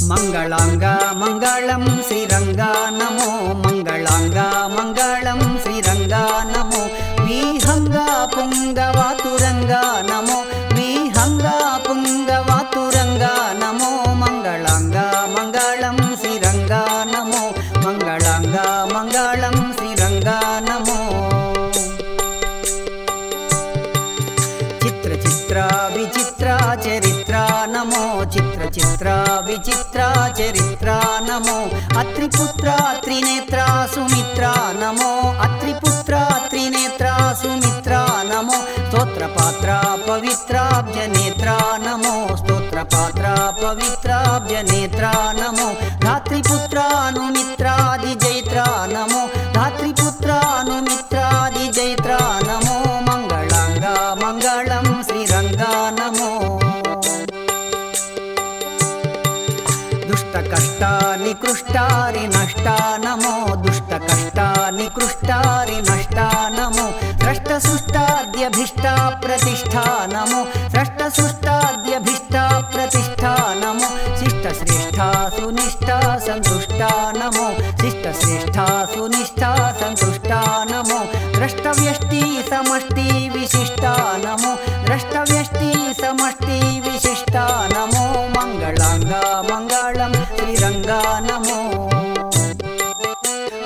మంగళాంగా మంగళం శ్రీరంగా నమో మంగళాంగా మంగళం శ్రీరంగా నమో విహంగా పుంగవాతురంగా నమో విహంగా పుంగవాతురంగా నమో మంగళాంగా మంగళం శ్రీరంగా నమో మంగళాంగా మంగళం శ్రీరంగా నమో చిత్ర చిత్ర విచిత్ర చరిత్ర నమో చిత్ర చిత్ర విచిత్ర చరిత్ర నమో అత్రిపుత్ర త్రినేత్ర సుమిత్ర నమో అత్రిపుత్ర త్రినేత్ర సుమిత్ర నమో స్తోత్రపాత్ర పవిత్రాబ్జనేత్ర నమో స్తోత్రపాత్ర పవిత్రాబ్జనేత్ర నమో ధాత్రిపుత్రానుమిత్రాది జైత్ర నమో ధాత్రిపుత్రానుమిత్రాది జైత్ర నమో మంగళాంగా మంగళం శ్రీరంగా నమో దుష్ట కష్టాని కృష్టారి నష్ట నమో దుష్ట కష్టాని కృష్టారి నష్ట నమో భ్రష్ట సుష్టాద్యభిష్ట ప్రతిష్ఠా నమో భ్రష్ట సుష్టాద్యభిష్ట ప్రతిష్ఠా నమో శిష్ట శ్రేష్ఠ సునిష్ట సంతుష్ట నమో శిష్ట శ్రేష్ఠ సునిష్ట సంతుష్ట నమో ద్రష్టవ్యష్టి సమష్టి విశిష్ట నమో ద్రష్టవ్యష్టి సమష్టి విశిష్ట నమో మంగళాంగా మంగళం శ్రీరంగా నమో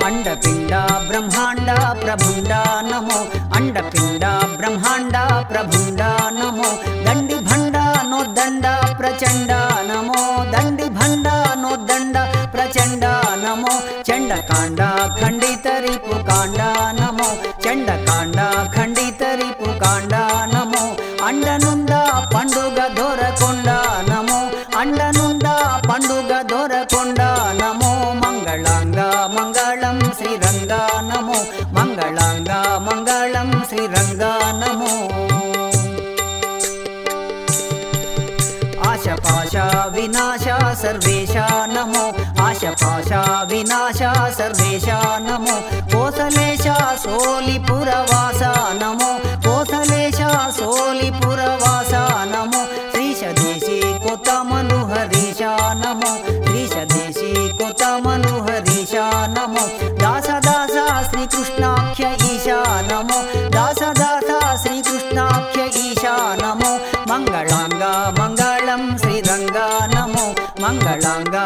అండపిండ బ్రహ్మాండ ప్రభుండ నమో అండపిండ బ్రహ్మాండ ప్రభుండ నమో దండి భండ నోద్దండ ప్రచండ నమో దండి భండ నోద్దండ ప్రచండ నమో చండకాండ ఖండిత రిపుకాండ నమో చండకాండ ఖండిత రిపుకాండ నమో అండనుండ పండుగ దొరకొండ నమో అండనుండ పండుగ దొరకొండ నమో మంగళాంగా మంగళం శ్రీరంగా నమో మంగళాంగా మంగళం శ్రీరంగా నమో ఆశపాశ వినాశ సర్వేశ నమో ఆశపాశ వినాశ సర్వేశ నమో కోసలేశ సోలిపురవాస నమో కోసలేశ సోలిపురవాస నమో శ్రీశదేశీ కొత్త మనుహరీశ నమో శ్రీశదేశీ కొత్త మనుహరీశ నమో దాస దాస శ్రీకృష్ణాఖ్య ఈశా నమో దాస దాస శ్రీకృష్ణాఖ్య ఈశా నమో మంగళాంగా మంగళం శ్రీరంగా నమో మంగళాంగా